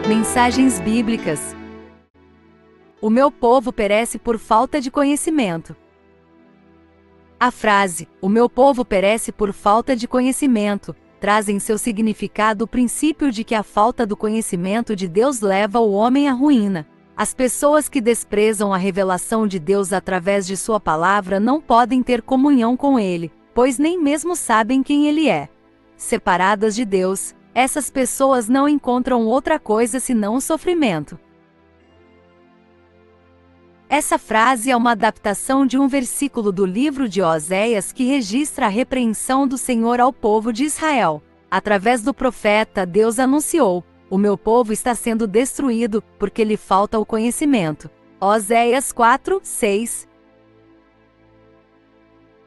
Mensagens bíblicas. O meu povo perece por falta de conhecimento. A frase, o meu povo perece por falta de conhecimento, traz em seu significado o princípio de que a falta do conhecimento de Deus leva o homem à ruína. As pessoas que desprezam a revelação de Deus através de sua palavra não podem ter comunhão com Ele, pois nem mesmo sabem quem Ele é. Separadas de Deus, essas pessoas não encontram outra coisa senão o sofrimento. Essa frase é uma adaptação de um versículo do livro de Oséias que registra a repreensão do Senhor ao povo de Israel. Através do profeta, Deus anunciou: o meu povo está sendo destruído, porque lhe falta o conhecimento. Oséias 4:6.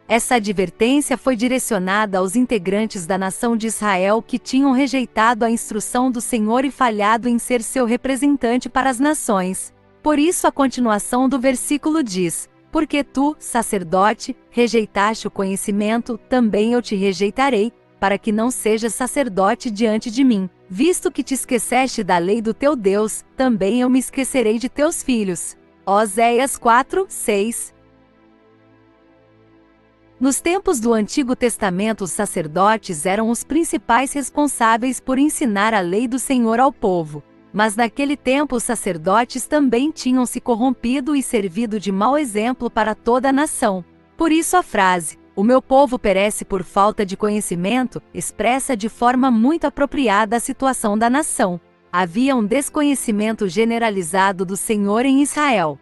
Essa advertência foi direcionada aos integrantes da nação de Israel que tinham rejeitado a instrução do Senhor e falhado em ser seu representante para as nações. Por isso a continuação do versículo diz: porque tu, sacerdote, rejeitaste o conhecimento, também eu te rejeitarei, para que não sejas sacerdote diante de mim. Visto que te esqueceste da lei do teu Deus, também eu me esquecerei de teus filhos. Oséias 4:6. Nos tempos do Antigo Testamento, os sacerdotes eram os principais responsáveis por ensinar a lei do Senhor ao povo. Mas naquele tempo os sacerdotes também tinham se corrompido e servido de mau exemplo para toda a nação. Por isso a frase, o meu povo perece por falta de conhecimento, expressa de forma muito apropriada a situação da nação. Havia um desconhecimento generalizado do Senhor em Israel.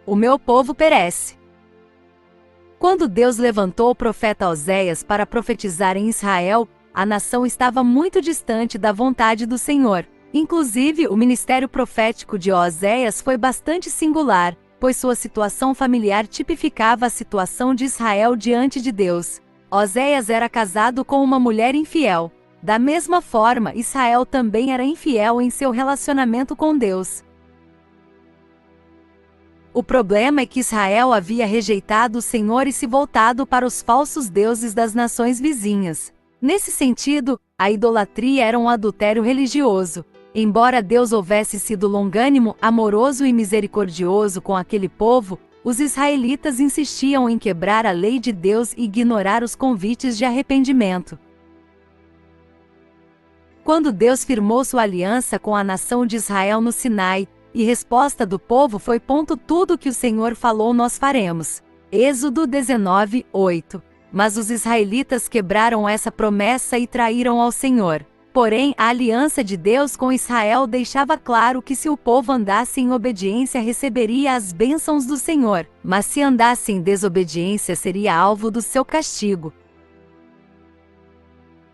O meu povo perece. Quando Deus levantou o profeta Oséias para profetizar em Israel, a nação estava muito distante da vontade do Senhor. Inclusive, o ministério profético de Oséias foi bastante singular, pois sua situação familiar tipificava a situação de Israel diante de Deus. Oséias era casado com uma mulher infiel. Da mesma forma, Israel também era infiel em seu relacionamento com Deus. O problema é que Israel havia rejeitado o Senhor e se voltado para os falsos deuses das nações vizinhas. Nesse sentido, a idolatria era um adultério religioso. Embora Deus houvesse sido longânimo, amoroso e misericordioso com aquele povo, os israelitas insistiam em quebrar a lei de Deus e ignorar os convites de arrependimento. Quando Deus firmou sua aliança com a nação de Israel no Sinai, e resposta do povo foi: tudo que o Senhor falou nós faremos. Êxodo 19:8. Mas os israelitas quebraram essa promessa e traíram ao Senhor. Porém, a aliança de Deus com Israel deixava claro que se o povo andasse em obediência receberia as bênçãos do Senhor, mas se andasse em desobediência seria alvo do seu castigo.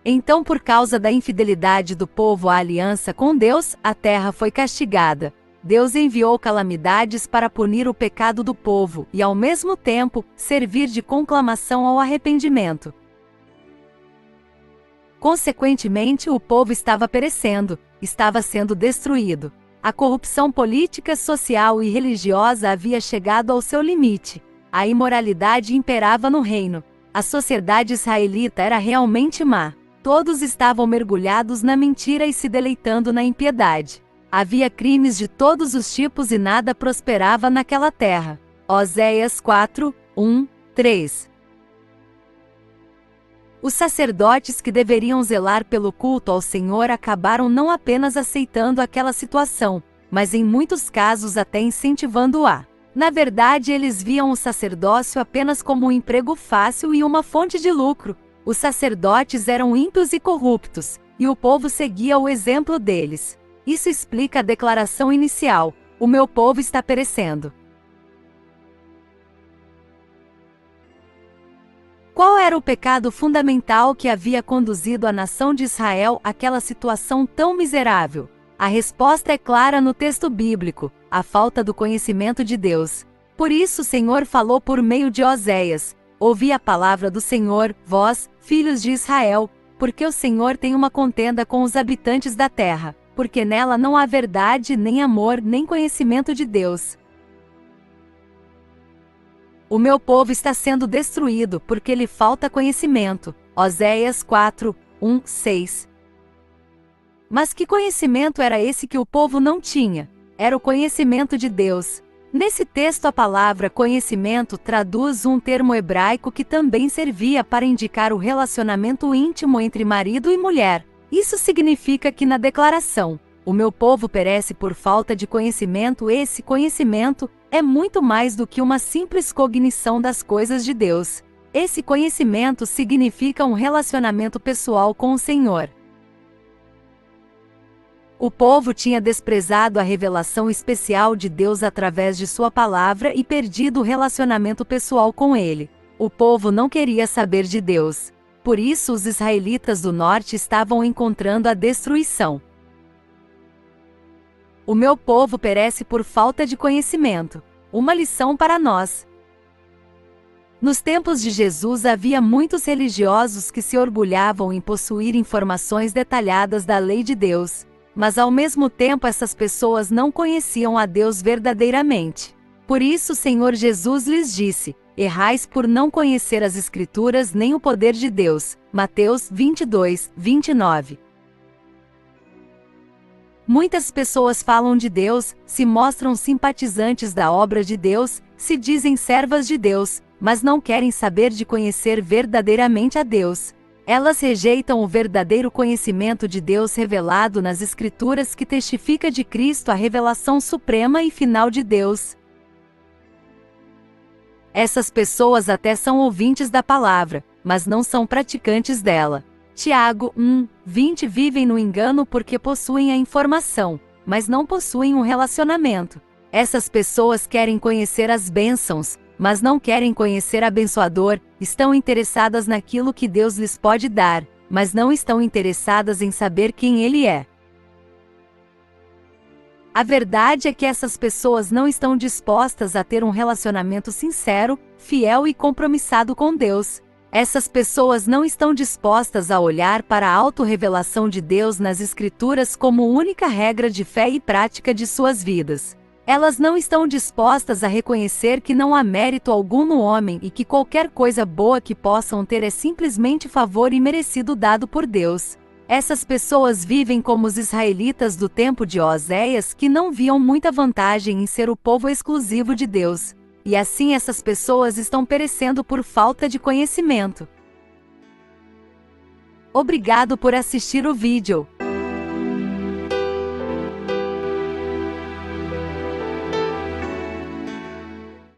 Então, por causa da infidelidade do povo à aliança com Deus, a terra foi castigada. Deus enviou calamidades para punir o pecado do povo e, ao mesmo tempo, servir de conclamação ao arrependimento. Consequentemente, o povo estava perecendo, estava sendo destruído. A corrupção política, social e religiosa havia chegado ao seu limite. A imoralidade imperava no reino. A sociedade israelita era realmente má. Todos estavam mergulhados na mentira e se deleitando na impiedade. Havia crimes de todos os tipos e nada prosperava naquela terra. Oséias 4:1-3. Os sacerdotes que deveriam zelar pelo culto ao Senhor acabaram não apenas aceitando aquela situação, mas em muitos casos até incentivando-a. Na verdade, eles viam o sacerdócio apenas como um emprego fácil e uma fonte de lucro. Os sacerdotes eram ímpios e corruptos, e o povo seguia o exemplo deles. Isso explica a declaração inicial: o meu povo está perecendo. Qual era o pecado fundamental que havia conduzido a nação de Israel àquela situação tão miserável? A resposta é clara no texto bíblico: a falta do conhecimento de Deus. Por isso o Senhor falou por meio de Oséias: ouvi a palavra do Senhor, vós, filhos de Israel, porque o Senhor tem uma contenda com os habitantes da terra, porque nela não há verdade, nem amor, nem conhecimento de Deus. O meu povo está sendo destruído porque lhe falta conhecimento. Oséias 4:1-6. Mas que conhecimento era esse que o povo não tinha? Era o conhecimento de Deus. Nesse texto, a palavra conhecimento traduz um termo hebraico que também servia para indicar o relacionamento íntimo entre marido e mulher. Isso significa que na declaração, o meu povo perece por falta de conhecimento, esse conhecimento é muito mais do que uma simples cognição das coisas de Deus. Esse conhecimento significa um relacionamento pessoal com o Senhor. O povo tinha desprezado a revelação especial de Deus através de sua palavra e perdido o relacionamento pessoal com Ele. O povo não queria saber de Deus. Por isso, os israelitas do norte estavam encontrando a destruição. O meu povo perece por falta de conhecimento. Uma lição para nós. Nos tempos de Jesus havia muitos religiosos que se orgulhavam em possuir informações detalhadas da lei de Deus. Mas ao mesmo tempo essas pessoas não conheciam a Deus verdadeiramente. Por isso o Senhor Jesus lhes disse: errais por não conhecer as Escrituras nem o poder de Deus. Mateus 22, 29. Muitas pessoas falam de Deus, se mostram simpatizantes da obra de Deus, se dizem servas de Deus, mas não querem saber de conhecer verdadeiramente a Deus. Elas rejeitam o verdadeiro conhecimento de Deus revelado nas Escrituras, que testifica de Cristo, a revelação suprema e final de Deus. Essas pessoas até são ouvintes da palavra, mas não são praticantes dela. Tiago 1:20 vivem no engano porque possuem a informação, mas não possuem um relacionamento. Essas pessoas querem conhecer as bênçãos, mas não querem conhecer abençoador, estão interessadas naquilo que Deus lhes pode dar, mas não estão interessadas em saber quem Ele é. A verdade é que essas pessoas não estão dispostas a ter um relacionamento sincero, fiel e compromissado com Deus. Essas pessoas não estão dispostas a olhar para a autorrevelação de Deus nas Escrituras como única regra de fé e prática de suas vidas. Elas não estão dispostas a reconhecer que não há mérito algum no homem e que qualquer coisa boa que possam ter é simplesmente favor imerecido dado por Deus. Essas pessoas vivem como os israelitas do tempo de Oséias, que não viam muita vantagem em ser o povo exclusivo de Deus. E assim essas pessoas estão perecendo por falta de conhecimento. Obrigado por assistir o vídeo.